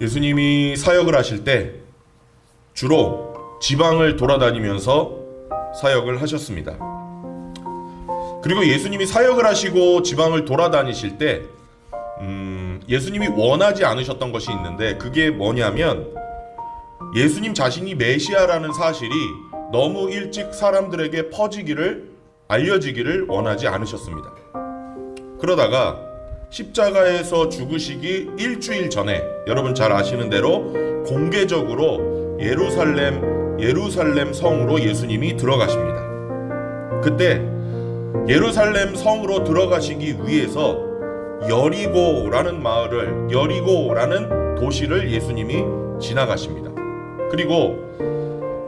예수님이 사역을 하실 때 주로 지방을 돌아다니면서 사역을 하셨습니다. 그리고 예수님이 사역을 하시고 지방을 돌아다니실 때 예수님이 원하지 않으셨던 것이 있는데, 그게 뭐냐면 예수님 자신이 메시아라는 사실이 너무 일찍 사람들에게 알려지기를 원하지 않으셨습니다. 그러다가 십자가에서 죽으시기 일주일 전에, 여러분 잘 아시는 대로 공개적으로 예루살렘 성으로 예수님이 들어가십니다. 그때 예루살렘 성으로 들어가시기 위해서 여리고라는 도시를 예수님이 지나가십니다. 그리고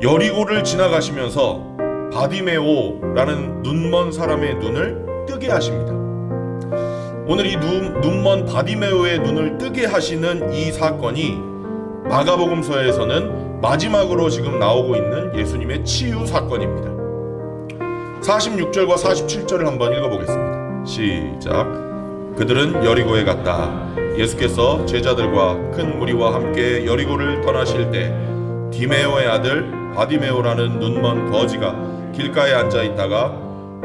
여리고를 지나가시면서 바디메오라는 눈먼 사람의 눈을 뜨게 하십니다. 오늘 이 눈먼 바디메오의 눈을 뜨게 하시는 이 사건이 마가복음서에서는 마지막으로 지금 나오고 있는 예수님의 치유 사건입니다. 46절과 47절을 한번 읽어보겠습니다. 시작. 그들은 여리고에 갔다. 예수께서 제자들과 큰 무리와 함께 여리고를 떠나실 때 디메오의 아들 바디메오라는 눈먼 거지가 길가에 앉아 있다가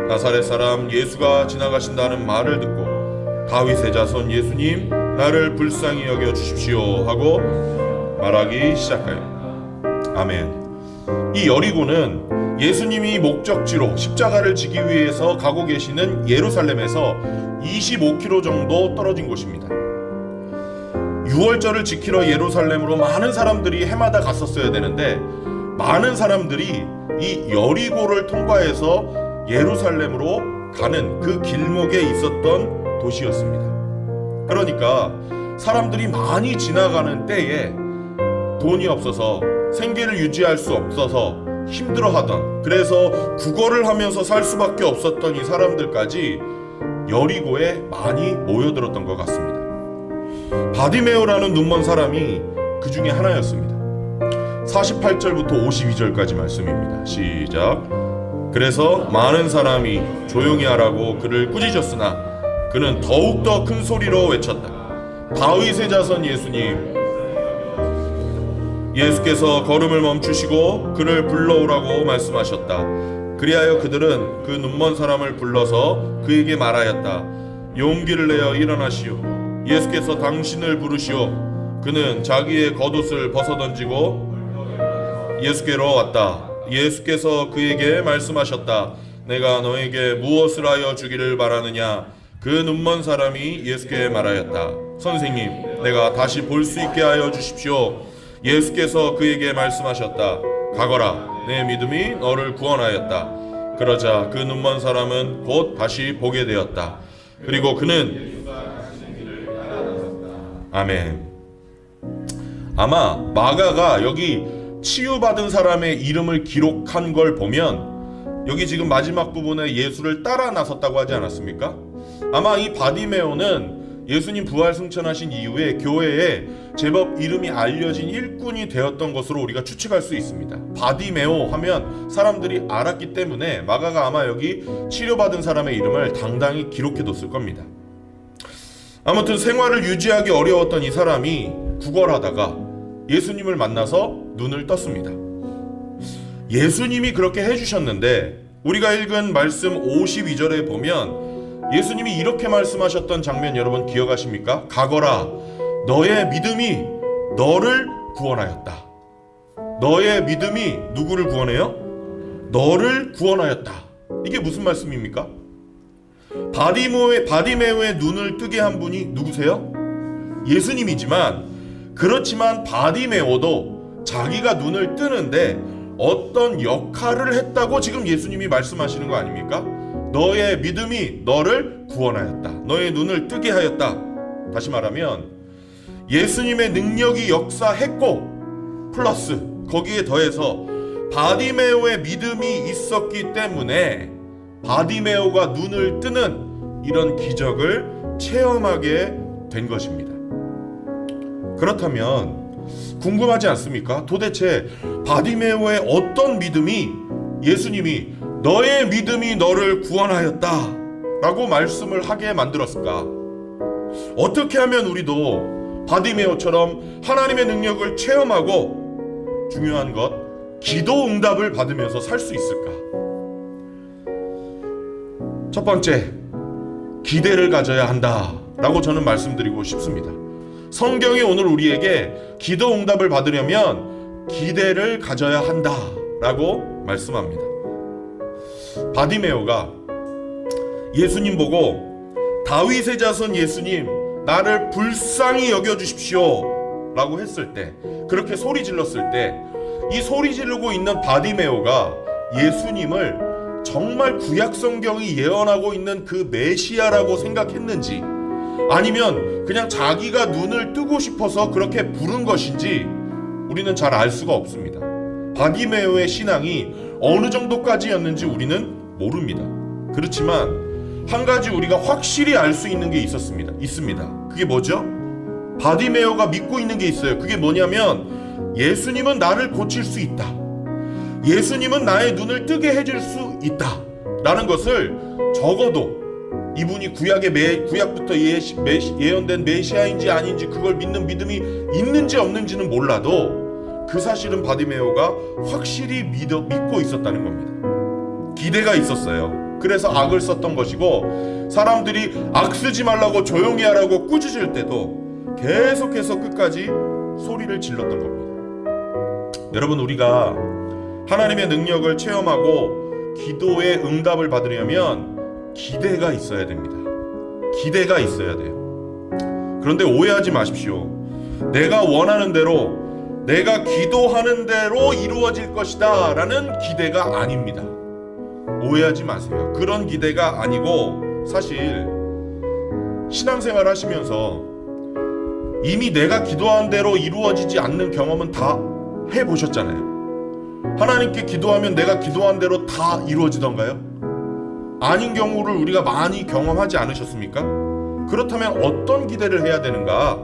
나사렛 사람 예수가 지나가신다는 말을 듣고 다윗의 자손 예수님, 나를 불쌍히 여겨 주십시오 하고 말하기 시작하여. 아멘. 이 여리고는 예수님이 목적지로 십자가를 지기 위해서 가고 계시는 예루살렘에서 25km 정도 떨어진 곳입니다. 6월절을 지키러 예루살렘으로 많은 사람들이 해마다 갔었어야 되는데, 많은 사람들이 이 여리고를 통과해서 예루살렘으로 가는 그 길목에 있었던 도시였습니다. 그러니까 사람들이 많이 지나가는 때에 돈이 없어서, 생계를 유지할 수 없어서 힘들어하던, 그래서 구걸을 하면서 살 수밖에 없었던 이 사람들까지 여리고에 많이 모여들었던 것 같습니다. 바디메오라는 눈먼 사람이 그 중에 하나였습니다. 48절부터 52절까지 말씀입니다. 시작. 그래서 많은 사람이 조용히 하라고 그를 꾸짖었으나 그는 더욱더 큰 소리로 외쳤다. 다윗의 자손 예수님. 예수께서 걸음을 멈추시고 그를 불러오라고 말씀하셨다. 그리하여 그들은 그 눈먼 사람을 불러서 그에게 말하였다. 용기를 내어 일어나시오. 예수께서 당신을 부르시오. 그는 자기의 겉옷을 벗어던지고 예수께로 왔다. 예수께서 그에게 말씀하셨다. 내가 너에게 무엇을 하여 주기를 바라느냐? 그 눈먼 사람이 예수께 말하였다. 선생님, 내가 다시 볼 수 있게 하여 주십시오. 예수께서 그에게 말씀하셨다. 가거라, 내 믿음이 너를 구원하였다. 그러자 그 눈먼 사람은 곧 다시 보게 되었다. 그리고 그는 아멘. 아마 마가가 여기 치유받은 사람의 이름을 기록한 걸 보면, 여기 지금 마지막 부분에 예수를 따라 나섰다고 하지 않았습니까? 아마 이 바디메오는 예수님 부활 승천하신 이후에 교회에 제법 이름이 알려진 일꾼이 되었던 것으로 우리가 추측할 수 있습니다. 바디메오 하면 사람들이 알았기 때문에 마가가 아마 여기 치료받은 사람의 이름을 당당히 기록해뒀을 겁니다. 아무튼 생활을 유지하기 어려웠던 이 사람이 구걸하다가 예수님을 만나서 눈을 떴습니다. 예수님이 그렇게 해주셨는데, 우리가 읽은 말씀 52절에 보면 예수님이 이렇게 말씀하셨던 장면 여러분 기억하십니까? 가거라, 너의 믿음이 너를 구원하였다. 너의 믿음이 누구를 구원해요? 너를 구원하였다. 이게 무슨 말씀입니까? 바디메오의 눈을 뜨게 한 분이 누구세요? 예수님이지만, 그렇지만 바디메오도 자기가 눈을 뜨는데 어떤 역할을 했다고 지금 예수님이 말씀하시는 거 아닙니까? 너의 믿음이 너를 구원하였다. 너의 눈을 뜨게 하였다. 다시 말하면 예수님의 능력이 역사했고 플러스 거기에 더해서 바디메오의 믿음이 있었기 때문에 바디메오가 눈을 뜨는 이런 기적을 체험하게 된 것입니다. 그렇다면 궁금하지 않습니까? 도대체 바디메오의 어떤 믿음이 예수님이 너의 믿음이 너를 구원하였다 라고 말씀을 하게 만들었을까? 어떻게 하면 우리도 바디메오처럼 하나님의 능력을 체험하고 중요한 것 기도 응답을 받으면서 살 수 있을까? 첫 번째, 기대를 가져야 한다라고 저는 말씀드리고 싶습니다. 성경이 오늘 우리에게 기도 응답을 받으려면 기대를 가져야 한다라고 말씀합니다. 바디메오가 예수님 보고 다윗의 자손 예수님 나를 불쌍히 여겨주십시오 라고 했을 때, 그렇게 소리 질렀을 때 이 소리 지르고 있는 바디메오가 예수님을 정말 구약 성경이 예언하고 있는 그 메시아라고 생각했는지, 아니면 그냥 자기가 눈을 뜨고 싶어서 그렇게 부른 것인지 우리는 잘 알 수가 없습니다. 바디메오의 신앙이 어느 정도까지였는지 우리는 모릅니다. 그렇지만 한 가지 우리가 확실히 알 수 있는 게 있습니다. 그게 뭐죠? 바디메오가 믿고 있는 게 있어요. 그게 뭐냐면 예수님은 나를 고칠 수 있다. 예수님은 나의 눈을 뜨게 해줄 수 있다 라는 것을, 적어도 이분이 구약부터 예언된 메시아인지 아닌지 그걸 믿는 믿음이 있는지 없는지는 몰라도 그 사실은 바디메오가 확실히 믿고 있었다는 겁니다. 기대가 있었어요. 그래서 악을 썼던 것이고, 사람들이 악 쓰지 말라고 조용히 하라고 꾸짖을 때도 계속해서 끝까지 소리를 질렀던 겁니다. 여러분, 우리가 하나님의 능력을 체험하고 기도의 응답을 받으려면 기대가 있어야 됩니다. 기대가 있어야 돼요. 그런데 오해하지 마십시오. 내가 원하는 대로, 내가 기도하는 대로 이루어질 것이다 라는 기대가 아닙니다. 오해하지 마세요. 그런 기대가 아니고, 사실 신앙생활 하시면서 이미 내가 기도한 대로 이루어지지 않는 경험은 다 해보셨잖아요. 하나님께 기도하면 내가 기도한 대로 다 이루어지던가요? 아닌 경우를 우리가 많이 경험하지 않으셨습니까? 그렇다면 어떤 기대를 해야 되는가?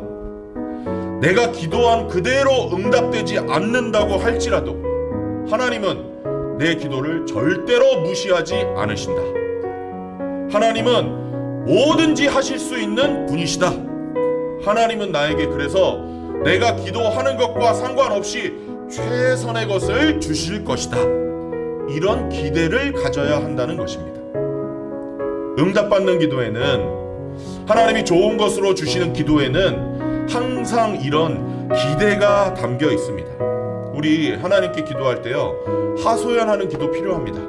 내가 기도한 그대로 응답되지 않는다고 할지라도 하나님은 내 기도를 절대로 무시하지 않으신다. 하나님은 뭐든지 하실 수 있는 분이시다. 하나님은 나에게 그래서 내가 기도하는 것과 상관없이 최선의 것을 주실 것이다. 이런 기대를 가져야 한다는 것입니다. 응답받는 기도에는, 하나님이 좋은 것으로 주시는 기도에는 항상 이런 기대가 담겨 있습니다. 우리 하나님께 기도할 때요, 하소연하는 기도 필요합니다.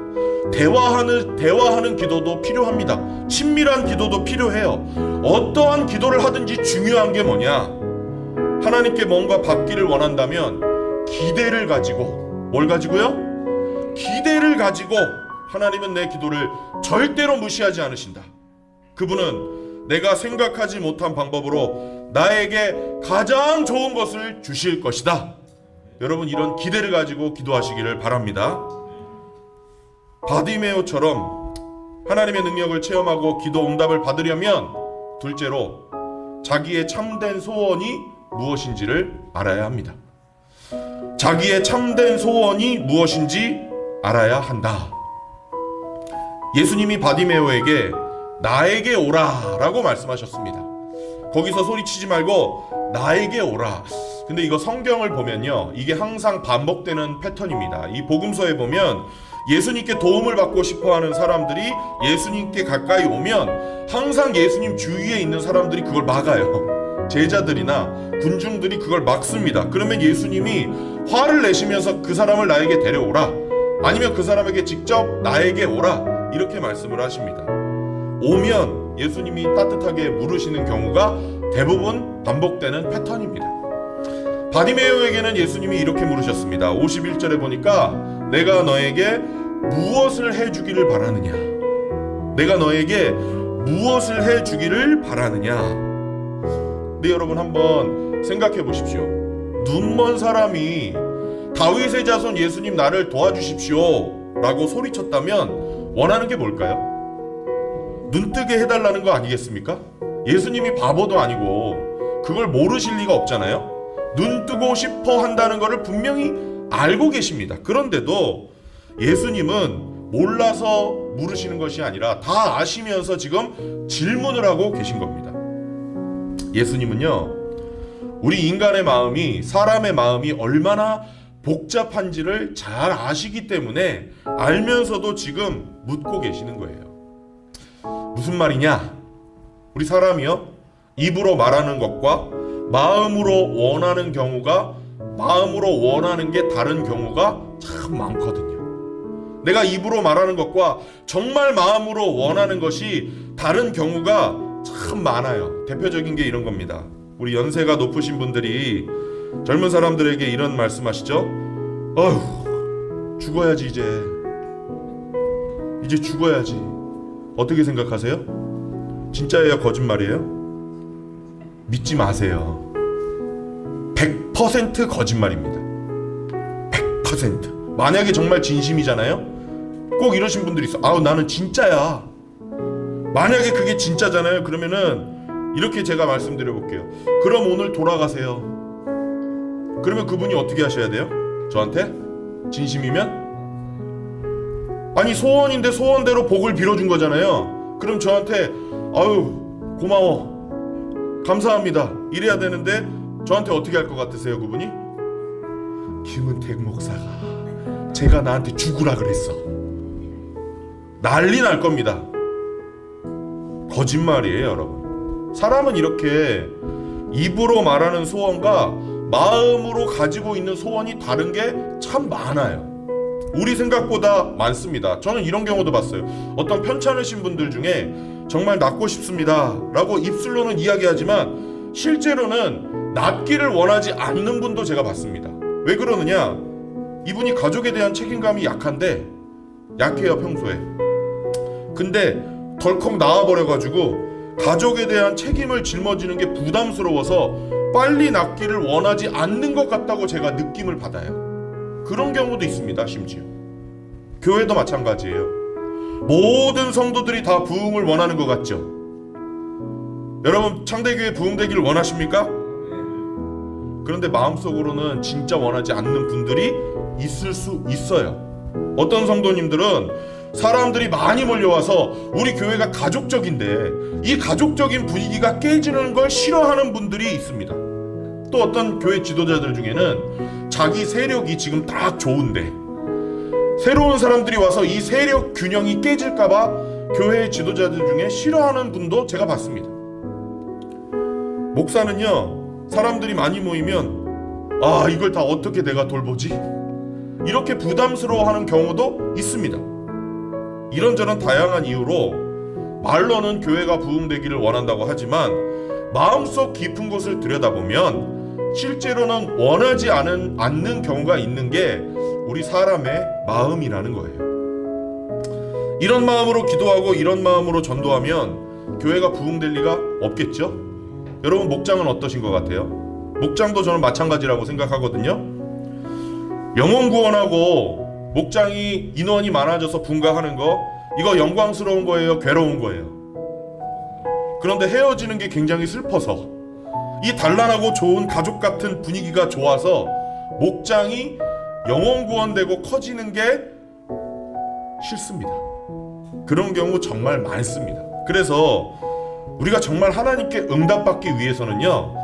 대화하는 기도도 필요합니다. 친밀한 기도도 필요해요. 어떠한 기도를 하든지 중요한 게 뭐냐? 하나님께 뭔가 받기를 원한다면 기대를 가지고, 뭘 가지고요? 기대를 가지고 하나님은 내 기도를 절대로 무시하지 않으신다. 그분은 내가 생각하지 못한 방법으로 나에게 가장 좋은 것을 주실 것이다. 여러분, 이런 기대를 가지고 기도하시기를 바랍니다. 바디메오처럼 하나님의 능력을 체험하고 기도 응답을 받으려면, 둘째로 자기의 참된 소원이 무엇인지를 알아야 합니다. 자기의 참된 소원이 무엇인지 알아야 한다. 예수님이 바디메오에게 나에게 오라 라고 말씀하셨습니다. 거기서 소리치지 말고 나에게 오라. 근데 이거 성경을 보면요, 이게 항상 반복되는 패턴입니다. 이 복음서에 보면 예수님께 도움을 받고 싶어하는 사람들이 예수님께 가까이 오면 항상 예수님 주위에 있는 사람들이 그걸 막아요. 제자들이나 군중들이 그걸 막습니다. 그러면 예수님이 화를 내시면서 그 사람을 나에게 데려오라, 아니면 그 사람에게 직접 나에게 오라, 이렇게 말씀을 하십니다. 오면 예수님이 따뜻하게 물으시는 경우가 대부분 반복되는 패턴입니다. 바디메오에게는 예수님이 이렇게 물으셨습니다. 51절에 보니까 내가 너에게 무엇을 해주기를 바라느냐? 내가 너에게 무엇을 해주기를 바라느냐? 네, 여러분 한번 생각해 보십시오. 눈먼 사람이 다윗의 자손 예수님 나를 도와주십시오 라고 소리쳤다면 원하는 게 뭘까요? 눈뜨게 해달라는 거 아니겠습니까? 예수님이 바보도 아니고 그걸 모르실 리가 없잖아요. 눈 뜨고 싶어 한다는 것을 분명히 알고 계십니다. 그런데도 예수님은 몰라서 물으시는 것이 아니라 다 아시면서 지금 질문을 하고 계신 겁니다. 예수님은요, 우리 인간의 마음이, 사람의 마음이 얼마나 복잡한지를 잘 아시기 때문에 알면서도 지금 묻고 계시는 거예요. 무슨 말이냐? 우리 사람이요, 입으로 말하는 것과 마음으로 원하는 경우가, 마음으로 원하는 게 다른 경우가 참 많거든요. 내가 입으로 말하는 것과 정말 마음으로 원하는 것이 다른 경우가 참 많아요. 대표적인 게 이런 겁니다. 우리 연세가 높으신 분들이 젊은 사람들에게 이런 말씀하시죠. 어휴, 죽어야지 이제 죽어야지. 어떻게 생각하세요? 진짜예요, 거짓말이에요? 믿지 마세요. 100% 거짓말입니다. 100%. 만약에 정말 진심이잖아요, 꼭 이러신 분들이 있어. 아우, 나는 진짜야. 만약에 그게 진짜잖아요, 그러면은 이렇게 제가 말씀드려 볼게요. 그럼 오늘 돌아가세요. 그러면 그분이 어떻게 하셔야 돼요? 저한테? 진심이면? 아니, 소원인데 소원대로 복을 빌어준 거잖아요. 그럼 저한테 아유, 고마워, 감사합니다, 이래야 되는데 저한테 어떻게 할 것 같으세요, 그분이? 김은택 목사가 제가 나한테 죽으라 그랬어. 난리 날 겁니다. 거짓말이에요, 여러분. 사람은 이렇게 입으로 말하는 소원과 마음으로 가지고 있는 소원이 다른 게 참 많아요. 우리 생각보다 많습니다. 저는 이런 경우도 봤어요. 어떤 편찮으신 분들 중에 정말 낫고 싶습니다 라고 입술로는 이야기하지만 실제로는 낫기를 원하지 않는 분도 제가 봤습니다. 왜 그러느냐? 이분이 가족에 대한 책임감이 약해요, 평소에. 근데 덜컥 나와버려가지고 가족에 대한 책임을 짊어지는 게 부담스러워서 빨리 낫기를 원하지 않는 것 같다고 제가 느낌을 받아요. 그런 경우도 있습니다. 심지어 교회도 마찬가지예요. 모든 성도들이 다 부흥을 원하는 것 같죠? 여러분, 창대교회 부흥되기를 원하십니까? 그런데 마음속으로는 진짜 원하지 않는 분들이 있을 수 있어요. 어떤 성도님들은 사람들이 많이 몰려와서 우리 교회가 가족적인데 이 가족적인 분위기가 깨지는 걸 싫어하는 분들이 있습니다. 또 어떤 교회 지도자들 중에는 자기 세력이 지금 딱 좋은데 새로운 사람들이 와서 이 세력 균형이 깨질까봐 교회 지도자들 중에 싫어하는 분도 제가 봤습니다. 목사는요, 사람들이 많이 모이면 아, 이걸 다 어떻게 내가 돌보지? 이렇게 부담스러워하는 경우도 있습니다. 이런저런 다양한 이유로 말로는 교회가 부흥되기를 원한다고 하지만 마음속 깊은 곳을 들여다보면 실제로는 원하지 않는 경우가 있는 게 우리 사람의 마음이라는 거예요. 이런 마음으로 기도하고 이런 마음으로 전도하면 교회가 부흥될 리가 없겠죠? 여러분, 목장은 어떠신 것 같아요? 목장도 저는 마찬가지라고 생각하거든요. 영혼 구원하고 목장이 인원이 많아져서 분가하는 거, 이거 영광스러운 거예요, 괴로운 거예요? 그런데 헤어지는 게 굉장히 슬퍼서 이 단란하고 좋은 가족 같은 분위기가 좋아서 목장이 영혼 구원되고 커지는 게 싫습니다. 그런 경우 정말 많습니다. 그래서 우리가 정말 하나님께 응답받기 위해서는요,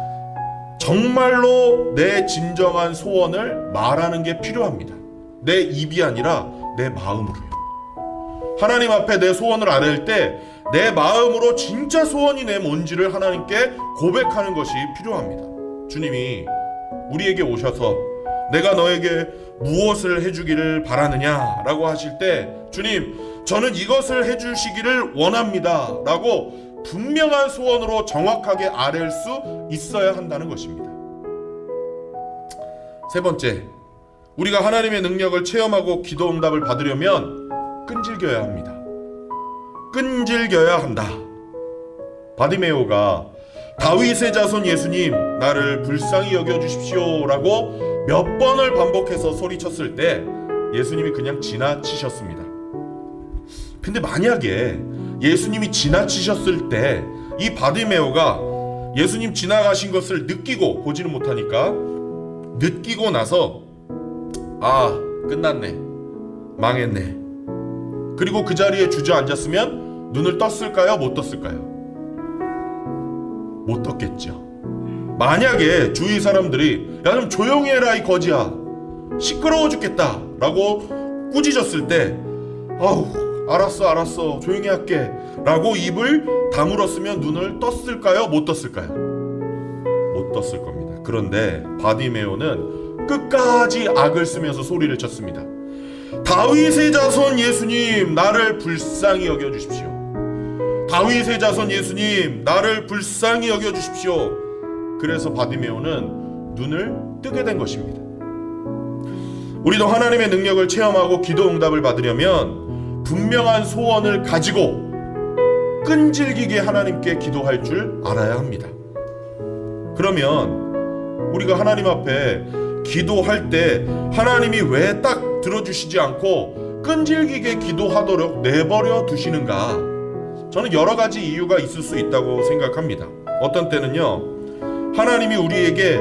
정말로 내 진정한 소원을 말하는 게 필요합니다. 내 입이 아니라 내 마음으로요. 하나님 앞에 내 소원을 아뢰을 때 내 마음으로 진짜 소원이 내 뭔지를 하나님께 고백하는 것이 필요합니다. 주님이 우리에게 오셔서 내가 너에게 무엇을 해주기를 바라느냐 라고 하실 때, 주님, 저는 이것을 해주시기를 원합니다 라고 분명한 소원으로 정확하게 아뢰을 수 있어야 한다는 것입니다. 세 번째, 우리가 하나님의 능력을 체험하고 기도 응답을 받으려면 끈질겨야 합니다. 끈질겨야 한다. 바디메오가 다윗의 자손 예수님, 나를 불쌍히 여겨주십시오 라고 몇 번을 반복해서 소리쳤을 때 예수님이 그냥 지나치셨습니다. 근데 만약에 예수님이 지나치셨을 때 이 바디메오가 예수님 지나가신 것을 느끼고, 보지는 못하니까 느끼고 나서 아, 끝났네, 망했네, 그리고 그 자리에 주저앉았으면 눈을 떴을까요? 못 떴을까요? 못 떴겠죠. 만약에 주위 사람들이 야 좀 조용히 해라 이 거지야, 시끄러워 죽겠다 라고 꾸짖었을 때 아우 알았어 조용히 할게 라고 입을 다물었으면 눈을 떴을까요? 못 떴을까요? 못 떴을 겁니다. 그런데 바디메오는 끝까지 악을 쓰면서 소리를 쳤습니다. 다윗의 자손 예수님, 나를 불쌍히 여겨주십시오. 다윗의 자손 예수님, 나를 불쌍히 여겨주십시오. 그래서 바디메오는 눈을 뜨게 된 것입니다. 우리도 하나님의 능력을 체험하고 기도 응답을 받으려면 분명한 소원을 가지고 끈질기게 하나님께 기도할 줄 알아야 합니다. 그러면 우리가 하나님 앞에 기도할 때 하나님이 왜 딱 들어주시지 않고 끈질기게 기도하도록 내버려 두시는가? 저는 여러 가지 이유가 있을 수 있다고 생각합니다. 어떤 때는요, 하나님이 우리에게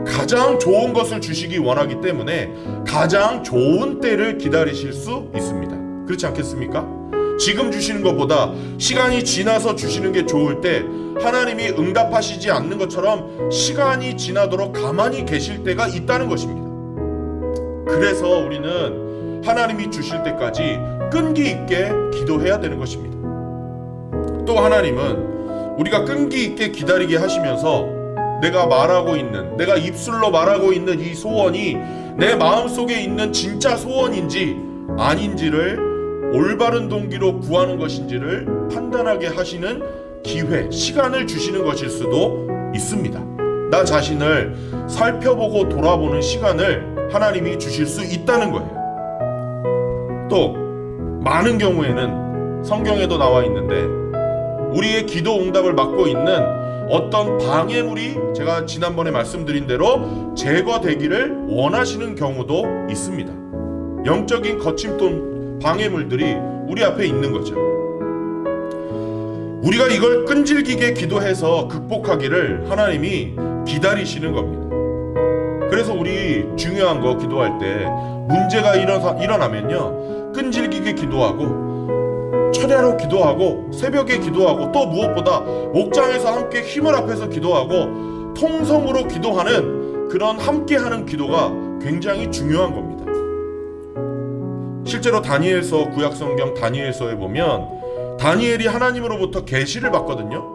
가장 좋은 것을 주시기 원하기 때문에 가장 좋은 때를 기다리실 수 있습니다. 그렇지 않겠습니까? 지금 주시는 것보다 시간이 지나서 주시는 게 좋을 때 하나님이 응답하시지 않는 것처럼 시간이 지나도록 가만히 계실 때가 있다는 것입니다. 그래서 우리는 하나님이 주실 때까지 끈기 있게 기도해야 되는 것입니다. 또 하나님은 우리가 끈기 있게 기다리게 하시면서 내가 입술로 말하고 있는 이 소원이 내 마음속에 있는 진짜 소원인지 아닌지를 올바른 동기로 구하는 것인지를 판단하게 하시는 기회, 시간을 주시는 것일 수도 있습니다. 나 자신을 살펴보고 돌아보는 시간을 하나님이 주실 수 있다는 거예요. 또 많은 경우에는 성경에도 나와 있는데 우리의 기도 응답을 막고 있는 어떤 방해물이 제가 지난번에 말씀드린 대로 제거되기를 원하시는 경우도 있습니다. 영적인 거침 또는 방해물들이 우리 앞에 있는 거죠. 우리가 이걸 끈질기게 기도해서 극복하기를 하나님이 기다리시는 겁니다. 그래서 우리 중요한 거 기도할 때 문제가 일어나면요, 끈질기게 기도하고 철야로 기도하고 새벽에 기도하고 또 무엇보다 목장에서 함께 힘을 합해서 기도하고 통성으로 기도하는 그런 함께하는 기도가 굉장히 중요한 겁니다. 실제로 다니엘서, 구약성경 다니엘서에 보면 다니엘이 하나님으로부터 계시를 받거든요.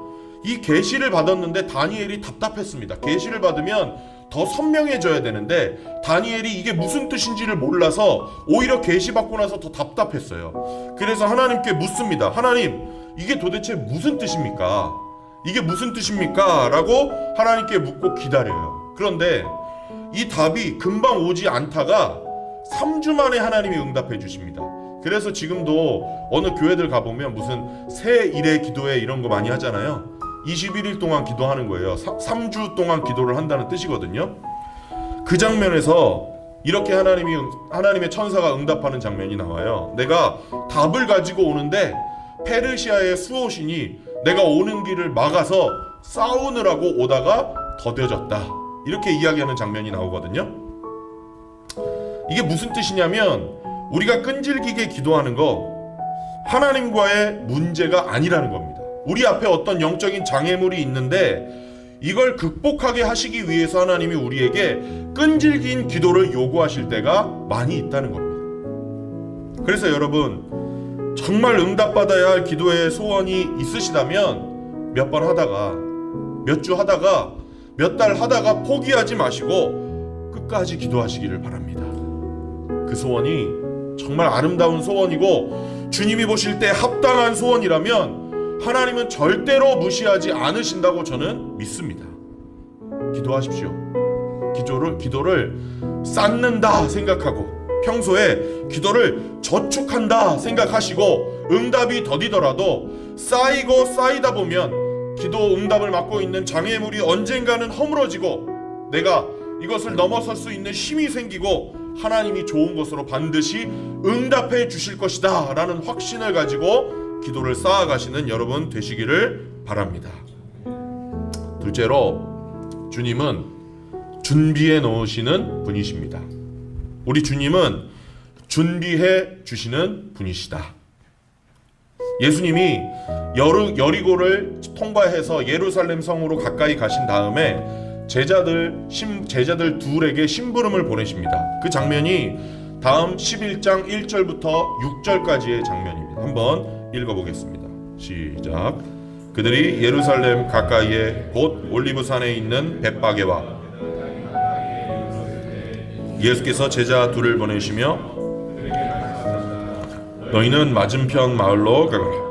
이 계시를 받았는데 다니엘이 답답했습니다. 계시를 받으면 더 선명해져야 되는데 다니엘이 이게 무슨 뜻인지를 몰라서 오히려 계시 받고 나서 더 답답했어요. 그래서 하나님께 묻습니다. 하나님, 이게 도대체 무슨 뜻입니까? 이게 무슨 뜻입니까? 라고 하나님께 묻고 기다려요. 그런데 이 답이 금방 오지 않다가 3주 만에 하나님이 응답해 주십니다. 그래서 지금도 어느 교회들 가보면 무슨 새 일의 기도회 이런 거 많이 하잖아요. 21일 동안 기도하는 거예요. 3주 동안 기도를 한다는 뜻이거든요. 그 장면에서 이렇게 하나님의 천사가 응답하는 장면이 나와요. 내가 답을 가지고 오는데 페르시아의 수호신이 내가 오는 길을 막아서 싸우느라고 오다가 더뎌졌다. 이렇게 이야기하는 장면이 나오거든요. 이게 무슨 뜻이냐면 우리가 끈질기게 기도하는 거 하나님과의 문제가 아니라는 겁니다. 우리 앞에 어떤 영적인 장애물이 있는데 이걸 극복하게 하시기 위해서 하나님이 우리에게 끈질긴 기도를 요구하실 때가 많이 있다는 겁니다. 그래서 여러분, 정말 응답받아야 할 기도의 소원이 있으시다면 몇 번 하다가, 몇 주 하다가, 몇 달 하다가 포기하지 마시고 끝까지 기도하시기를 바랍니다. 그 소원이 정말 아름다운 소원이고 주님이 보실 때 합당한 소원이라면 하나님은 절대로 무시하지 않으신다고 저는 믿습니다. 기도하십시오. 기도를 쌓는다 생각하고 평소에 기도를 저축한다 생각하시고 응답이 더디더라도 쌓이고 쌓이다 보면 기도 응답을 막고 있는 장애물이 언젠가는 허물어지고 내가 이것을 넘어설 수 있는 힘이 생기고 하나님이 좋은 것으로 반드시 응답해 주실 것이다 라는 확신을 가지고 기도를 쌓아가시는 여러분 되시기를 바랍니다. 둘째로, 주님은 준비해 놓으시는 분이십니다. 우리 주님은 준비해 주시는 분이시다. 예수님이 여리고를 통과해서 예루살렘 성으로 가까이 가신 다음에 제자들 둘에게 심부름을 보내십니다. 그 장면이 다음 11장 1절부터 6절까지의 장면입니다. 한번 읽어보겠습니다. 시작. 그들이 예루살렘 가까이에 곧 올리브산에 있는 벳바게와 예수께서 제자 둘을 보내시며 너희는 맞은편 마을로 가거라.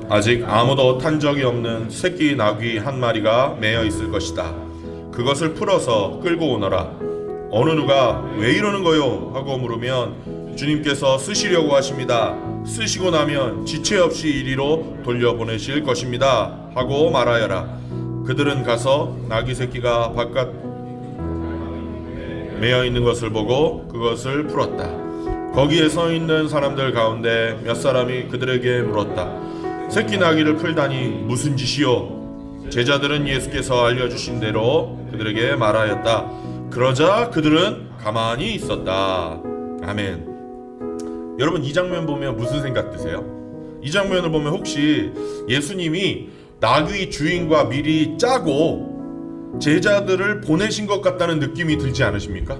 아직 아무도 탄 적이 없는 새끼 나귀 한 마리가 매여 있을 것이다. 그것을 풀어서 끌고 오너라. 어느 누가 왜 이러는 거요? 하고 물으면 주님께서 쓰시려고 하십니다. 쓰시고 나면 지체 없이 이리로 돌려보내실 것입니다. 하고 말하여라. 그들은 가서 나귀 새끼가 바깥 매여 있는 것을 보고 그것을 풀었다. 거기에 서 있는 사람들 가운데 몇 사람이 그들에게 물었다. 새끼 나귀를 풀다니 무슨 짓이요? 제자들은 예수께서 알려주신 대로 그들에게 말하였다. 그러자 그들은 가만히 있었다. 아멘. 여러분, 이 장면 보면 무슨 생각 드세요? 이 장면을 보면 혹시 예수님이 나귀 주인과 미리 짜고 제자들을 보내신 것 같다는 느낌이 들지 않으십니까?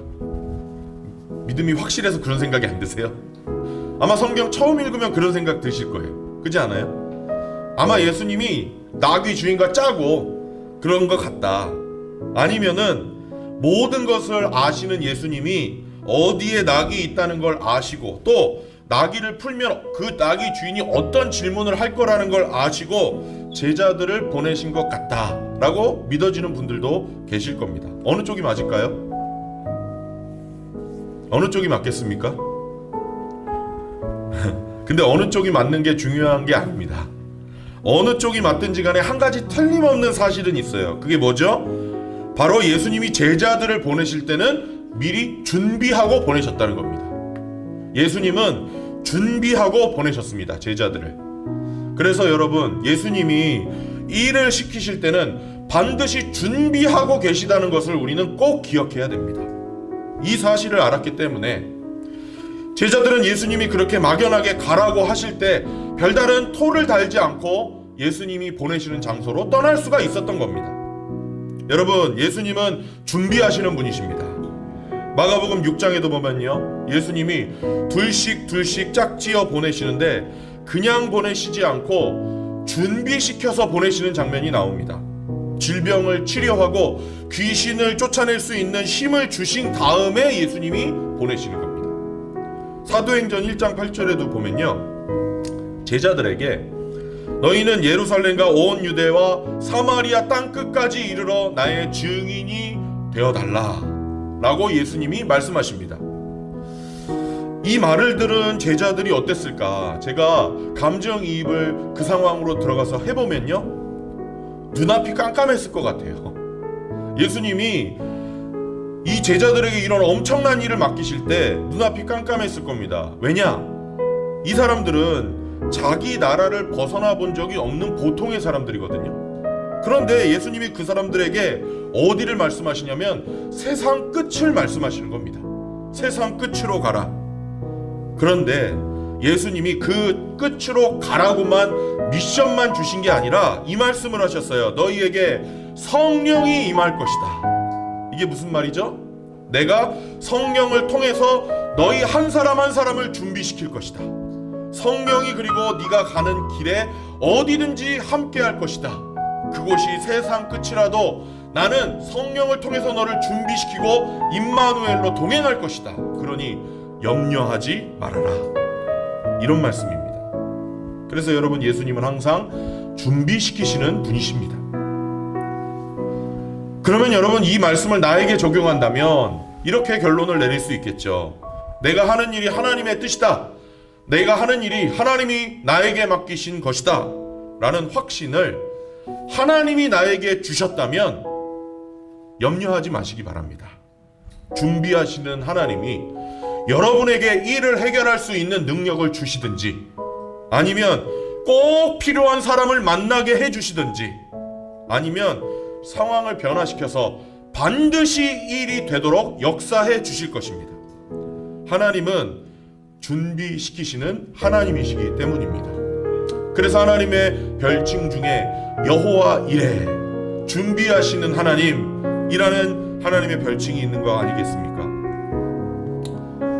믿음이 확실해서 그런 생각이 안 드세요? 아마 성경 처음 읽으면 그런 생각 드실 거예요. 그렇지 않아요? 아마 예수님이 나귀 주인과 짜고 그런 것 같다. 아니면은 모든 것을 아시는 예수님이 어디에 낙이 있다는 걸 아시고 또 나귀를 풀면 그 나귀 주인이 어떤 질문을 할 거라는 걸 아시고 제자들을 보내신 것 같다라고 믿어지는 분들도 계실 겁니다. 어느 쪽이 맞을까요? 어느 쪽이 맞겠습니까? 근데 어느 쪽이 맞는 게 중요한 게 아닙니다. 어느 쪽이 맞든지 간에 한 가지 틀림없는 사실은 있어요. 그게 뭐죠? 바로 예수님이 제자들을 보내실 때는 미리 준비하고 보내셨다는 겁니다. 예수님은 준비하고 보내셨습니다. 제자들을. 그래서 여러분, 예수님이 일을 시키실 때는 반드시 준비하고 계시다는 것을 우리는 꼭 기억해야 됩니다. 이 사실을 알았기 때문에 제자들은 예수님이 그렇게 막연하게 가라고 하실 때 별다른 토를 달지 않고 예수님이 보내시는 장소로 떠날 수가 있었던 겁니다. 여러분, 예수님은 준비하시는 분이십니다. 마가복음 6장에도 보면요, 예수님이 둘씩 짝지어 보내시는데 그냥 보내시지 않고 준비시켜서 보내시는 장면이 나옵니다. 질병을 치료하고 귀신을 쫓아낼 수 있는 힘을 주신 다음에 예수님이 보내시는 겁니다. 사도행전 1장 8절에도 보면요, 제자들에게 너희는 예루살렘과 온 유대와 사마리아 땅끝까지 이르러 나의 증인이 되어달라 라고 예수님이 말씀하십니다. 이 말을 들은 제자들이 어땠을까? 제가 감정이입을 그 상황으로 들어가서 해보면요, 눈앞이 깜깜했을 것 같아요. 예수님이 이 제자들에게 이런 엄청난 일을 맡기실 때 눈앞이 깜깜했을 겁니다. 왜냐? 이 사람들은 자기 나라를 벗어나 본 적이 없는 보통의 사람들이거든요. 그런데 예수님이 그 사람들에게 어디를 말씀하시냐면 세상 끝을 말씀하시는 겁니다. 세상 끝으로 가라. 그런데 예수님이 그 끝으로 가라고만 미션만 주신 게 아니라 이 말씀을 하셨어요. 너희에게 성령이 임할 것이다. 이게 무슨 말이죠? 내가 성령을 통해서 너희 한 사람 한 사람을 준비시킬 것이다. 성령이 그리고 네가 가는 길에 어디든지 함께 할 것이다. 그곳이 세상 끝이라도 나는 성령을 통해서 너를 준비시키고 임마누엘로 동행할 것이다. 그러니 염려하지 말아라. 이런 말씀입니다. 그래서 여러분, 예수님은 항상 준비시키시는 분이십니다. 그러면 여러분, 이 말씀을 나에게 적용한다면 이렇게 결론을 내릴 수 있겠죠. 내가 하는 일이 하나님의 뜻이다. 내가 하는 일이 하나님이 나에게 맡기신 것이다 라는 확신을 하나님이 나에게 주셨다면 염려하지 마시기 바랍니다. 준비하시는 하나님이 여러분에게 일을 해결할 수 있는 능력을 주시든지 아니면 꼭 필요한 사람을 만나게 해주시든지 아니면 상황을 변화시켜서 반드시 일이 되도록 역사해 주실 것입니다. 하나님은 준비시키시는 하나님이시기 때문입니다. 그래서 하나님의 별칭 중에 여호와 이레, 준비하시는 하나님이라는 하나님의 별칭이 있는 거 아니겠습니까?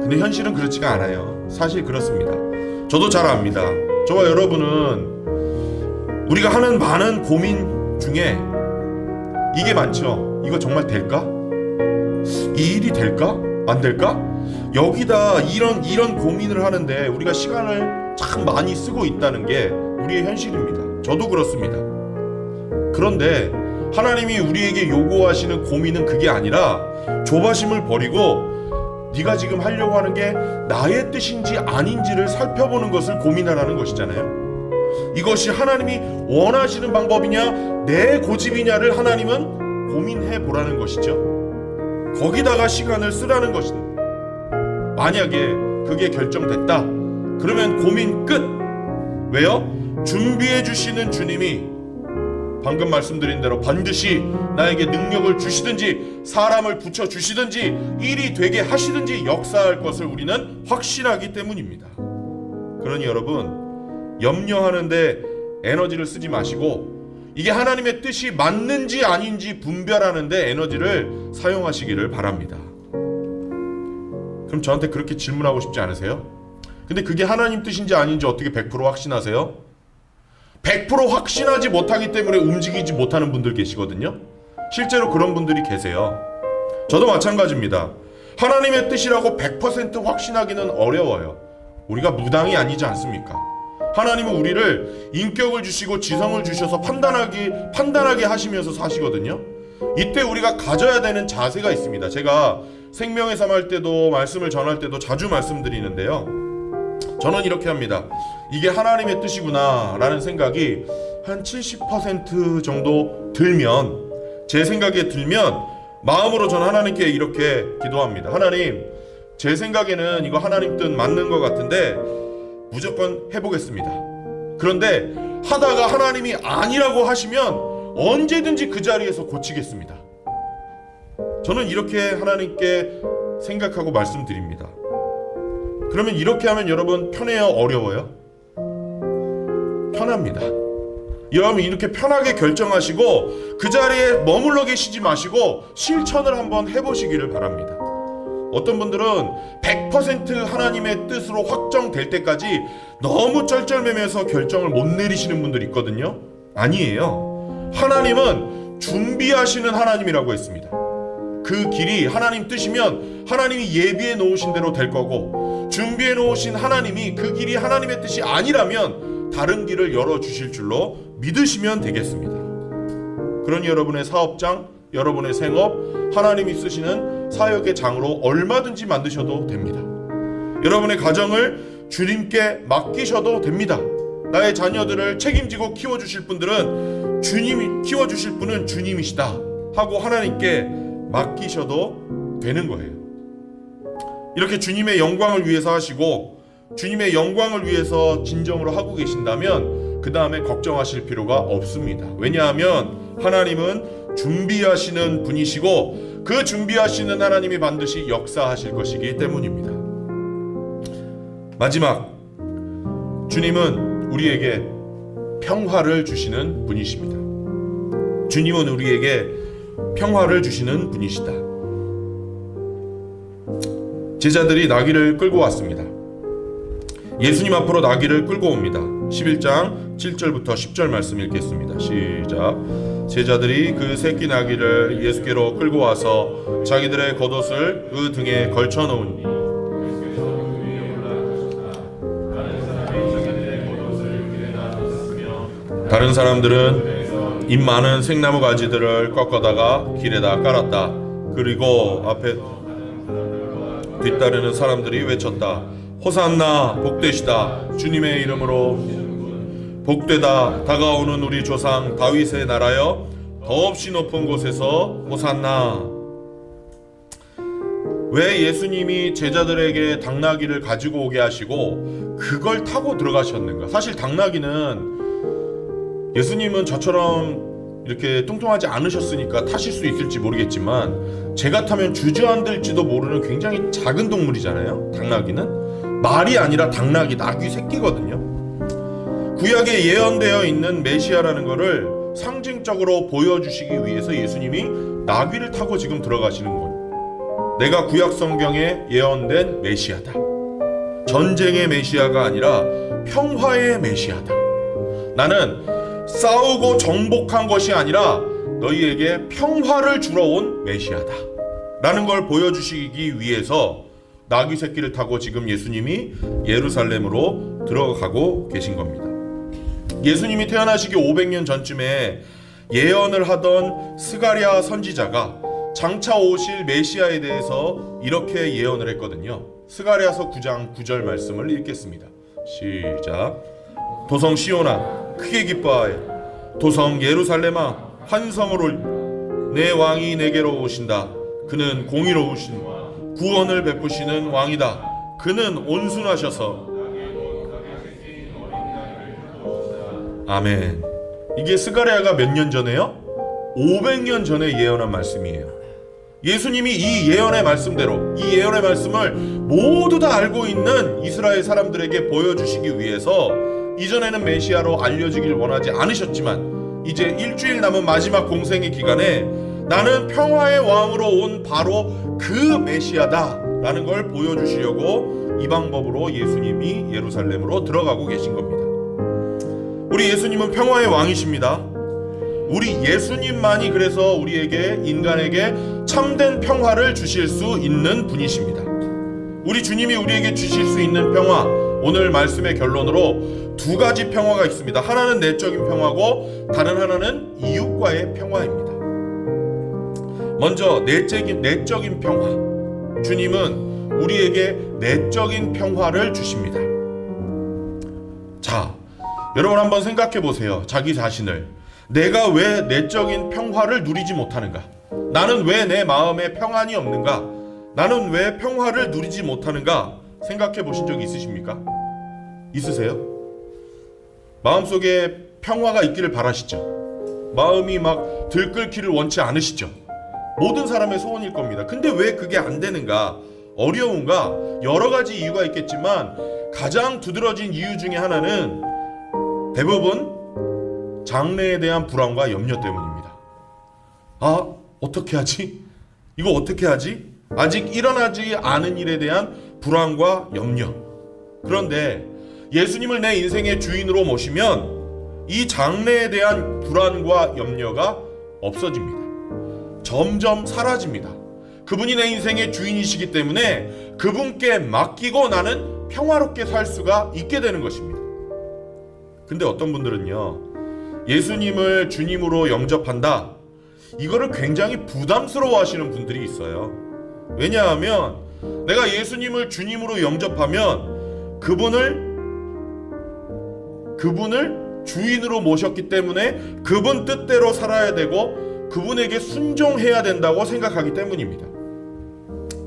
근데 현실은 그렇지가 않아요. 사실 그렇습니다. 저도 잘 압니다. 저와 여러분은 우리가 하는 많은 고민 중에 이게 많죠. 이거 정말 될까? 이 일이 될까? 안 될까? 여기다 이런 고민을 하는데 우리가 시간을 참 많이 쓰고 있다는 게 우리의 현실입니다. 저도 그렇습니다. 그런데 하나님이 우리에게 요구하시는 고민은 그게 아니라 조바심을 버리고 네가 지금 하려고 하는 게 나의 뜻인지 아닌지를 살펴보는 것을 고민하라는 것이잖아요. 이것이 하나님이 원하시는 방법이냐 내 고집이냐를 하나님은 고민해 보라는 것이죠. 거기다가 시간을 쓰라는 것입니다. 만약에 그게 결정됐다 그러면 고민 끝. 왜요? 준비해 주시는 주님이 방금 말씀드린 대로 반드시 나에게 능력을 주시든지 사람을 붙여 주시든지 일이 되게 하시든지 역사할 것을 우리는 확신하기 때문입니다. 그러니 여러분 염려하는데 에너지를 쓰지 마시고 이게 하나님의 뜻이 맞는지 아닌지 분별하는데 에너지를 사용하시기를 바랍니다. 그럼 저한테 그렇게 질문하고 싶지 않으세요? 근데 그게 하나님 뜻인지 아닌지 어떻게 100% 확신하세요? 100% 확신하지 못하기 때문에 움직이지 못하는 분들 계시거든요. 실제로 그런 분들이 계세요. 저도 마찬가지입니다. 하나님의 뜻이라고 100% 확신하기는 어려워요. 우리가 무당이 아니지 않습니까? 하나님은 우리를 인격을 주시고 지성을 주셔서 판단하게 하시면서 사시거든요. 이때 우리가 가져야 되는 자세가 있습니다. 제가 생명의 삶 할 때도 말씀을 전할 때도 자주 말씀드리는데요. 저는 이렇게 합니다. 이게 하나님의 뜻이구나 라는 생각이 한 70% 정도 들면, 제 생각에 들면 마음으로 저는 하나님께 이렇게 기도합니다. 하나님, 제 생각에는 이거 하나님 뜻 맞는 것 같은데 무조건 해보겠습니다. 그런데 하다가 하나님이 아니라고 하시면 언제든지 그 자리에서 고치겠습니다. 저는 이렇게 하나님께 생각하고 말씀드립니다. 그러면 이렇게 하면 여러분 편해요? 어려워요? 편합니다. 여러분 이렇게 편하게 결정하시고 그 자리에 머물러 계시지 마시고 실천을 한번 해보시기를 바랍니다. 어떤 분들은 100% 하나님의 뜻으로 확정될 때까지 너무 쩔쩔매면서 결정을 못 내리시는 분들이 있거든요. 아니에요. 하나님은 준비하시는 하나님이라고 했습니다. 그 길이 하나님 뜻이면 하나님이 예비해 놓으신 대로 될 거고, 준비해 놓으신 하나님이 그 길이 하나님의 뜻이 아니라면 다른 길을 열어주실 줄로 믿으시면 되겠습니다. 그러니 여러분의 사업장, 여러분의 생업, 하나님이 쓰시는 사역의 장으로 얼마든지 만드셔도 됩니다. 여러분의 가정을 주님께 맡기셔도 됩니다. 나의 자녀들을 책임지고 키워주실 분들은 주님이 키워주실 분은 주님이시다 하고 하나님께 맡기셔도 되는 거예요. 이렇게 주님의 영광을 위해서 하시고 주님의 영광을 위해서 진정으로 하고 계신다면 그 다음에 걱정하실 필요가 없습니다. 왜냐하면 하나님은 준비하시는 분이시고 그 준비하시는 하나님이 반드시 역사하실 것이기 때문입니다. 마지막, 주님은 우리에게 평화를 주시는 분이십니다. 주님은 우리에게 평화를 주시는 분이시다. 제자들이 나귀를 끌고 왔습니다. 예수님 앞으로 나귀를 끌고 옵니다. 11장 7절부터 10절 말씀 읽겠습니다. 시작. 제자들이 그 새끼 나귀를 예수께로 끌고 와서 자기들의 겉옷을 그 등에 걸쳐 놓으니 다른 사람들은 잎 많은 생나무 가지들을 꺾어다가 길에다 깔았다. 그리고 앞에 뒤따르는 사람들이 외쳤다. 호산나, 복되시다. 주님의 이름으로 복되다. 다가오는 우리 조상 다윗의 나라여, 더없이 높은 곳에서 호산나. 왜 예수님이 제자들에게 당나귀를 가지고 오게 하시고 그걸 타고 들어가셨는가? 사실 당나귀는 예수님은 저처럼 이렇게 뚱뚱하지 않으셨으니까 타실 수 있을지 모르겠지만 제가 타면 주저앉을지도 모르는 굉장히 작은 동물이잖아요. 당나귀는 말이 아니라 당나귀, 나귀 새끼거든요. 구약에 예언되어 있는 메시아라는 거를 상징적으로 보여주시기 위해서 예수님이 나귀를 타고 지금 들어가시는 것. 내가 구약 성경에 예언된 메시아다. 전쟁의 메시아가 아니라 평화의 메시아다. 나는 싸우고 정복한 것이 아니라 너희에게 평화를 주러 온 메시아다 라는 걸 보여주시기 위해서 나귀 새끼를 타고 지금 예수님이 예루살렘으로 들어가고 계신 겁니다. 예수님이 태어나시기 500년 전쯤에 예언을 하던 스가랴 선지자가 장차 오실 메시아에 대해서 이렇게 예언을 했거든요. 스가랴서 9장 9절 말씀을 읽겠습니다. 시작. 도성 시온아 크게 기뻐하여, 도성 예루살렘아 환성을 올. 내 왕이 내게로 오신다. 그는 공의로우신 구원을 베푸시는 왕이다. 그는 온순하셔서. 아멘. 이게 스가랴가 몇 년 전에요? 500년 전에 예언한 말씀이에요. 예수님이 이 예언의 말씀대로, 이 예언의 말씀을 모두 다 알고 있는 이스라엘 사람들에게 보여주시기 위해서 이전에는 메시아로 알려지길 원하지 않으셨지만 이제 일주일 남은 마지막 공생의 기간에 나는 평화의 왕으로 온 바로 그 메시아다 라는 걸 보여주시려고 이 방법으로 예수님이 예루살렘으로 들어가고 계신 겁니다. 우리 예수님은 평화의 왕이십니다. 우리 예수님만이 그래서 우리에게, 인간에게 참된 평화를 주실 수 있는 분이십니다. 우리 주님이 우리에게 주실 수 있는 평화, 오늘 말씀의 결론으로 두 가지 평화가 있습니다. 하나는 내적인 평화고 다른 하나는 이웃과의 평화입니다. 먼저 내적인 평화. 주님은 우리에게 내적인 평화를 주십니다. 자, 여러분 한번 생각해 보세요. 자기 자신을. 내가 왜 내적인 평화를 누리지 못하는가? 나는 왜 내 마음에 평안이 없는가? 나는 왜 평화를 누리지 못하는가? 생각해 보신 적 있으십니까? 있으세요? 마음속에 평화가 있기를 바라시죠? 마음이 막 들끓기를 원치 않으시죠? 모든 사람의 소원일 겁니다. 근데 왜 그게 안 되는가? 어려운가? 여러 가지 이유가 있겠지만 가장 두드러진 이유 중에 하나는 대부분 장래에 대한 불안과 염려 때문입니다. 아, 어떻게 하지? 이거 어떻게 하지? 아직 일어나지 않은 일에 대한 불안과 염려. 그런데 예수님을 내 인생의 주인으로 모시면 이 장래에 대한 불안과 염려가 없어집니다. 점점 사라집니다. 그분이 내 인생의 주인이시기 때문에 그분께 맡기고 나는 평화롭게 살 수가 있게 되는 것입니다. 근데 어떤 분들은요, 예수님을 주님으로 영접한다, 이거를 굉장히 부담스러워 하시는 분들이 있어요. 왜냐하면 내가 예수님을 주님으로 영접하면 그분을 주인으로 모셨기 때문에 그분 뜻대로 살아야 되고 그분에게 순종해야 된다고 생각하기 때문입니다.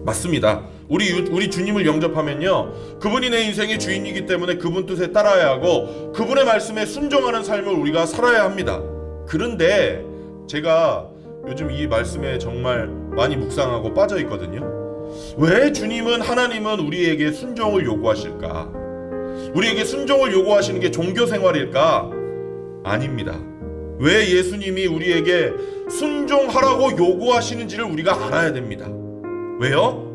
맞습니다. 우리 주님을 영접하면요, 그분이 내 인생의 주인이기 때문에 그분 뜻에 따라야 하고 그분의 말씀에 순종하는 삶을 우리가 살아야 합니다. 그런데 제가 요즘 이 말씀에 정말 많이 묵상하고 빠져 있거든요. 왜 주님은, 하나님은 우리에게 순종을 요구하실까? 우리에게 순종을 요구하시는 게 종교 생활일까? 아닙니다. 왜 예수님이 우리에게 순종하라고 요구하시는지를 우리가 알아야 됩니다. 왜요?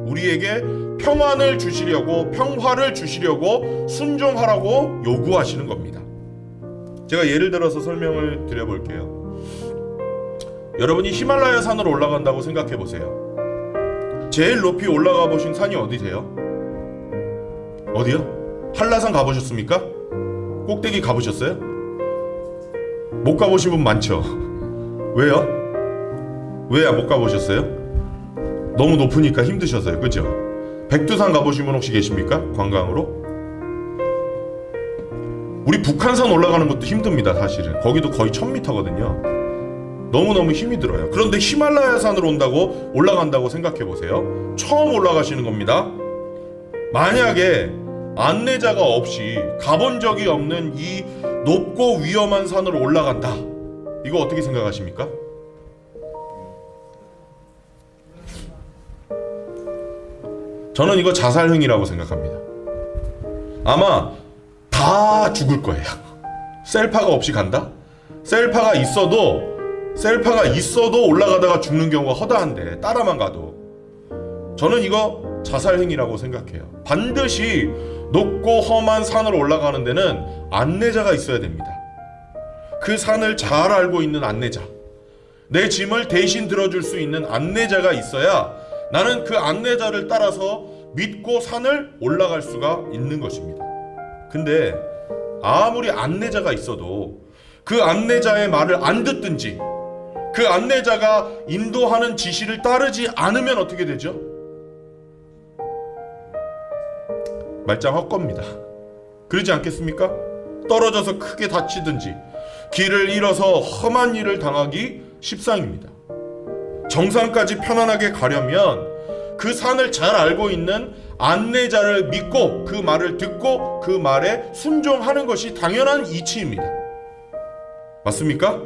우리에게 평안을 주시려고, 평화를 주시려고 순종하라고 요구하시는 겁니다. 제가 예를 들어서 설명을 드려볼게요. 여러분이 히말라야 산으로 올라간다고 생각해 보세요. 제일 높이 올라가 보신 산이 어디세요? 어디요? 한라산 가보셨습니까? 꼭대기 가보셨어요? 못 가보신 분 많죠? 왜요? 왜 못 가보셨어요? 너무 높으니까 힘드셔서요. 그죠? 백두산 가보신 분 혹시 계십니까? 관광으로? 우리 북한산 올라가는 것도 힘듭니다. 사실은 거기도 거의 1000m거든요 너무너무 힘이 들어요. 그런데 히말라야 산으로 올라간다고 생각해보세요. 처음 올라가시는 겁니다. 만약에 안내자가 없이 가본 적이 없는 이 높고 위험한 산으로 올라간다, 이거 어떻게 생각하십니까? 저는 이거 자살행위라고 생각합니다. 아마 다 죽을 거예요. 셀파가 없이 간다? 셀파가 있어도 올라가다가 죽는 경우가 허다한데, 따라만 가도. 저는 이거 자살 행위라고 생각해요. 반드시 높고 험한 산을 올라가는 데는 안내자가 있어야 됩니다. 그 산을 잘 알고 있는 안내자, 내 짐을 대신 들어줄 수 있는 안내자가 있어야 나는 그 안내자를 따라서 믿고 산을 올라갈 수가 있는 것입니다. 근데 아무리 안내자가 있어도 그 안내자의 말을 안 듣든지 그 안내자가 인도하는 지시를 따르지 않으면 어떻게 되죠? 말짱 헛겁니다. 그러지 않겠습니까? 떨어져서 크게 다치든지 길을 잃어서 험한 일을 당하기 십상입니다. 정상까지 편안하게 가려면 그 산을 잘 알고 있는 안내자를 믿고 그 말을 듣고 그 말에 순종하는 것이 당연한 이치입니다. 맞습니까?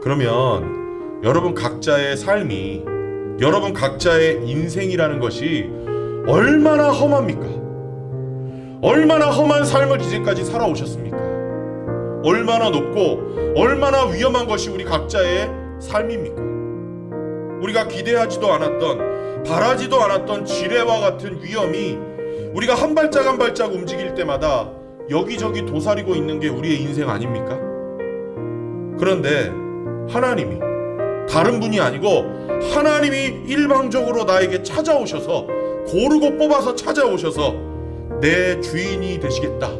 그러면 여러분 각자의 삶이, 여러분 각자의 인생이라는 것이 얼마나 험합니까? 얼마나 험한 삶을 이제까지 살아오셨습니까? 얼마나 높고 얼마나 위험한 것이 우리 각자의 삶입니까? 우리가 기대하지도 않았던, 바라지도 않았던 지뢰와 같은 위험이 우리가 한 발짝 한 발짝 움직일 때마다 여기저기 도사리고 있는 게 우리의 인생 아닙니까? 그런데 하나님이, 다른 분이 아니고 하나님이 일방적으로 나에게 찾아오셔서, 고르고 뽑아서 찾아오셔서 내 주인이 되시겠다,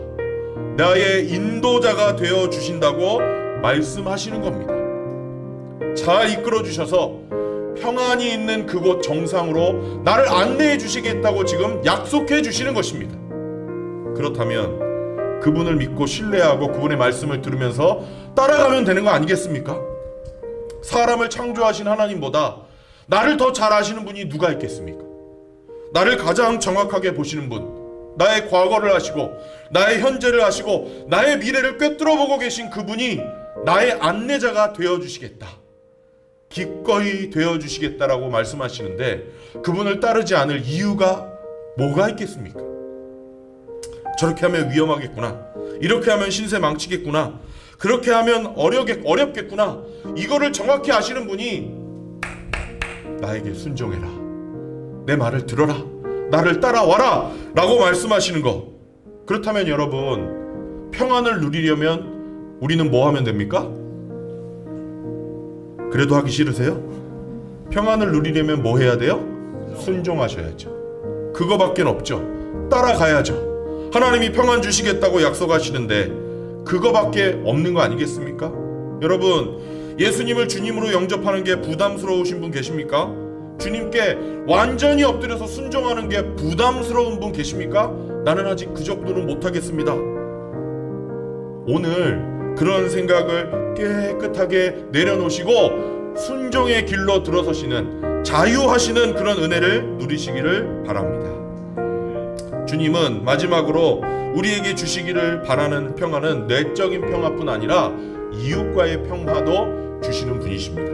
나의 인도자가 되어 주신다고 말씀하시는 겁니다. 잘 이끌어 주셔서 평안이 있는 그곳 정상으로 나를 안내해 주시겠다고 지금 약속해 주시는 것입니다. 그렇다면 그분을 믿고 신뢰하고 그분의 말씀을 들으면서 따라가면 되는 거 아니겠습니까? 사람을 창조하신 하나님보다 나를 더 잘 아시는 분이 누가 있겠습니까? 나를 가장 정확하게 보시는 분, 나의 과거를 아시고 나의 현재를 아시고 나의 미래를 꿰뚫어 보고 계신 그분이 나의 안내자가 되어주시겠다, 기꺼이 되어주시겠다라고 말씀하시는데, 그분을 따르지 않을 이유가 뭐가 있겠습니까? 저렇게 하면 위험하겠구나, 이렇게 하면 신세 망치겠구나, 그렇게 하면 어렵겠구나, 이거를 정확히 아시는 분이 나에게 순종해라, 내 말을 들어라, 나를 따라와라 라고 말씀하시는 거. 그렇다면 여러분, 평안을 누리려면 우리는 뭐 하면 됩니까? 그래도 하기 싫으세요? 평안을 누리려면 뭐 해야 돼요? 순종하셔야죠. 그거밖에 없죠. 따라가야죠. 하나님이 평안 주시겠다고 약속하시는데 그거밖에 없는 거 아니겠습니까? 여러분, 예수님을 주님으로 영접하는 게 부담스러우신 분 계십니까? 주님께 완전히 엎드려서 순종하는 게 부담스러운 분 계십니까? 나는 아직 그 정도는 못하겠습니다. 오늘 그런 생각을 깨끗하게 내려놓으시고 순종의 길로 들어서시는, 자유하시는 그런 은혜를 누리시기를 바랍니다. 주님은 마지막으로 우리에게 주시기를 바라는 평화는 내적인 평화뿐 아니라 이웃과의 평화도 주시는 분이십니다.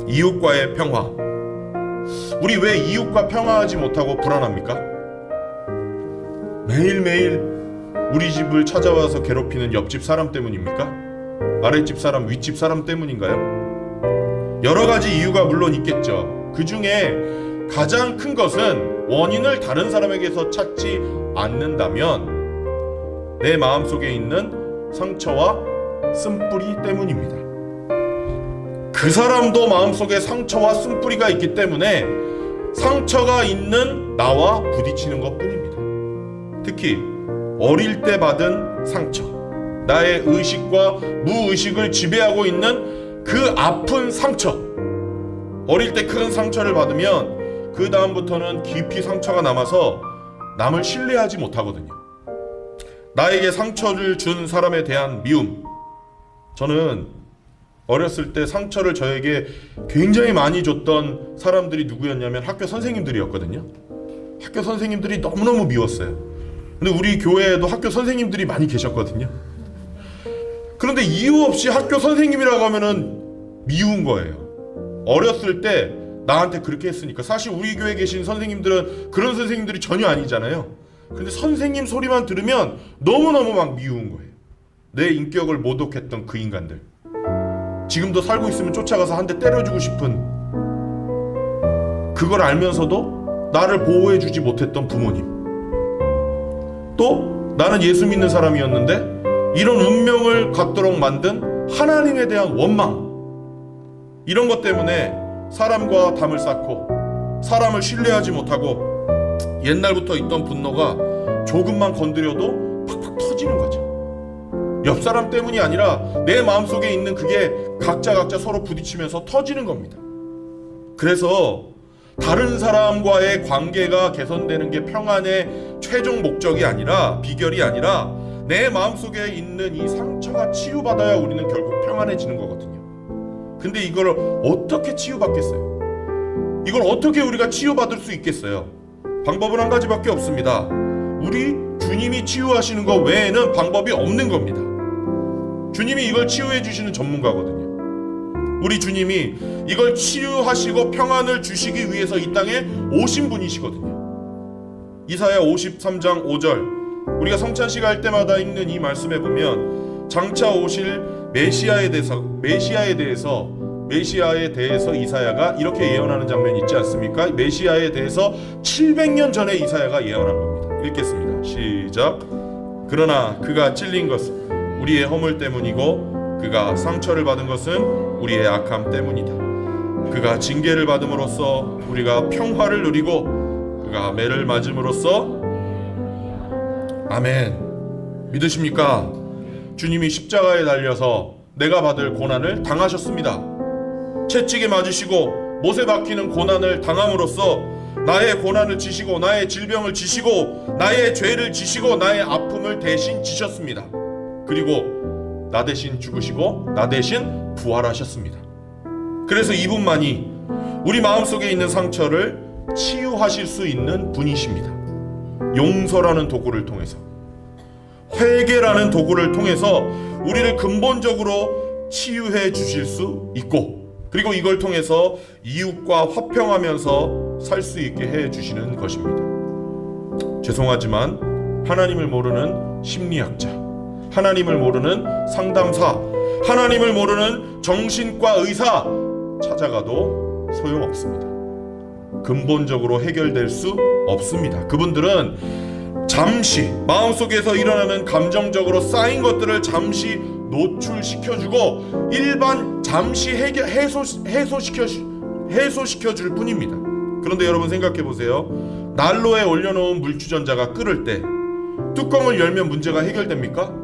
이웃과의 평화. 우리 왜 이웃과 평화하지 못하고 불안합니까? 매일매일 우리 집을 찾아와서 괴롭히는 옆집 사람 때문입니까? 아랫집 사람, 윗집 사람 때문인가요? 여러 가지 이유가 물론 있겠죠. 그 중에 가장 큰 것은 원인을 다른 사람에게서 찾지 않는다면 내 마음속에 있는 상처와 쓴뿌리 때문입니다. 그 사람도 마음속에 상처와 쓴뿌리가 있기 때문에 상처가 있는 나와 부딪히는 것뿐입니다. 특히 어릴 때 받은 상처, 나의 의식과 무의식을 지배하고 있는 그 아픈 상처, 어릴 때 큰 상처를 받으면 그 다음부터는 깊이 상처가 남아서 남을 신뢰하지 못하거든요. 나에게 상처를 준 사람에 대한 미움. 저는 어렸을 때 상처를 저에게 굉장히 많이 줬던 사람들이 누구였냐면 학교 선생님들이었거든요. 학교 선생님들이 너무너무 미웠어요. 근데 우리 교회에도 학교 선생님들이 많이 계셨거든요. 그런데 이유 없이 학교 선생님이라고 하면은 미운 거예요. 어렸을 때 나한테 그렇게 했으니까. 사실 우리 교회에 계신 선생님들은 그런 선생님들이 전혀 아니잖아요. 근데 선생님 소리만 들으면 너무너무 막 미운 거예요. 내 인격을 모독했던 그 인간들, 지금도 살고 있으면 쫓아가서 한 대 때려주고 싶은, 그걸 알면서도 나를 보호해주지 못했던 부모님, 또 나는 예수 믿는 사람이었는데 이런 운명을 갖도록 만든 하나님에 대한 원망, 이런 것 때문에 사람과 담을 쌓고 사람을 신뢰하지 못하고 옛날부터 있던 분노가 조금만 건드려도 팍팍 터지는 거죠. 옆 사람 때문이 아니라 내 마음속에 있는 그게 각자 서로 부딪히면서 터지는 겁니다. 그래서 다른 사람과의 관계가 개선되는 게 평안의 최종 목적이 아니라, 비결이 아니라 내 마음속에 있는 이 상처가 치유받아야 우리는 결국 평안해지는 거거든요. 근데 이걸 어떻게 치유받겠어요? 이걸 어떻게 우리가 치유받을 수 있겠어요? 방법은 한 가지밖에 없습니다. 우리 주님이 치유하시는 것 외에는 방법이 없는 겁니다. 주님이 이걸 치유해 주시는 전문가거든요. 우리 주님이 이걸 치유하시고 평안을 주시기 위해서 이 땅에 오신 분이시거든요. 이사야 53장 5절, 우리가 성찬식 할 때마다 읽는 이 말씀에 보면 장차 오실 메시아에 대해서 이사야가 이렇게 예언하는 장면이 있지 않습니까? 메시아에 대해서 700년 전에 이사야가 예언한 겁니다. 읽겠습니다. 시작. 그러나 그가 찔린 것은 우리의 허물 때문이고 그가 상처를 받은 것은 우리의 악함 때문이다. 그가 징계를 받음으로써 우리가 평화를 누리고 그가 매를 맞음으로써, 아멘. 믿으십니까? 주님이 십자가에 달려서 내가 받을 고난을 당하셨습니다. 채찍에 맞으시고 못에 박히는 고난을 당함으로써 나의 고난을 지시고 나의 질병을 지시고 나의 죄를 지시고 나의 아픔을 대신 지셨습니다. 그리고 나 대신 죽으시고 나 대신 부활하셨습니다. 그래서 이분만이 우리 마음속에 있는 상처를 치유하실 수 있는 분이십니다. 용서라는 도구를 통해서, 회개라는 도구를 통해서 우리를 근본적으로 치유해 주실 수 있고, 그리고 이걸 통해서 이웃과 화평하면서 살 수 있게 해 주시는 것입니다. 죄송하지만 하나님을 모르는 심리학자, 하나님을 모르는 상담사, 하나님을 모르는 정신과 의사 찾아가도 소용없습니다. 근본적으로 해결될 수 없습니다. 그분들은 잠시 마음속에서 일어나는 감정적으로 쌓인 것들을 잠시 노출시켜주고 잠시 해소시켜줄 뿐입니다. 그런데 여러분 생각해보세요. 난로에 올려놓은 물주전자가 끓을 때 뚜껑을 열면 문제가 해결됩니까?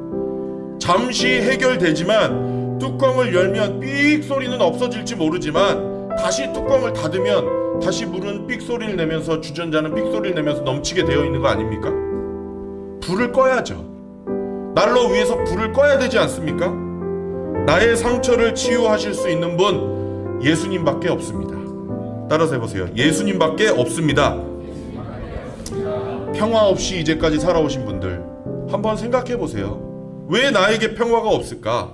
잠시 해결되지만 뚜껑을 열면 삑 소리는 없어질지 모르지만 다시 뚜껑을 닫으면 다시 물은 삑 소리를 내면서 주전자는 삑 소리를 내면서 넘치게 되어 있는 거 아닙니까? 불을 꺼야죠. 난로 위에서 불을 꺼야 되지 않습니까? 나의 상처를 치유하실 수 있는 분 예수님밖에 없습니다. 따라서 해보세요. 예수님밖에 없습니다. 평화 없이 이제까지 살아오신 분들 한번 생각해보세요. 왜 나에게 평화가 없을까?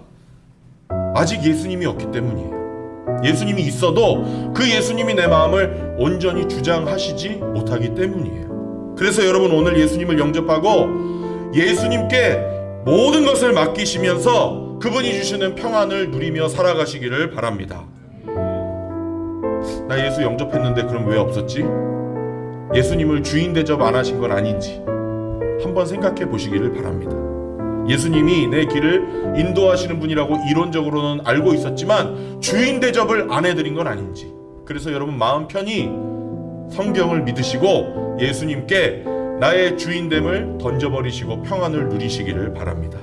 아직 예수님이 없기 때문이에요. 예수님이 있어도 그 예수님이 내 마음을 온전히 주장하시지 못하기 때문이에요. 그래서 여러분 오늘 예수님을 영접하고 예수님께 모든 것을 맡기시면서 그분이 주시는 평안을 누리며 살아가시기를 바랍니다. 나 예수 영접했는데 그럼 왜 없었지? 예수님을 주인 대접 안 하신 건 아닌지 한번 생각해 보시기를 바랍니다. 예수님이 내 길을 인도하시는 분이라고 이론적으로는 알고 있었지만 주인 대접을 안 해드린 건 아닌지. 그래서 여러분 마음 편히 성경을 믿으시고 예수님께 나의 주인됨을 던져버리시고 평안을 누리시기를 바랍니다.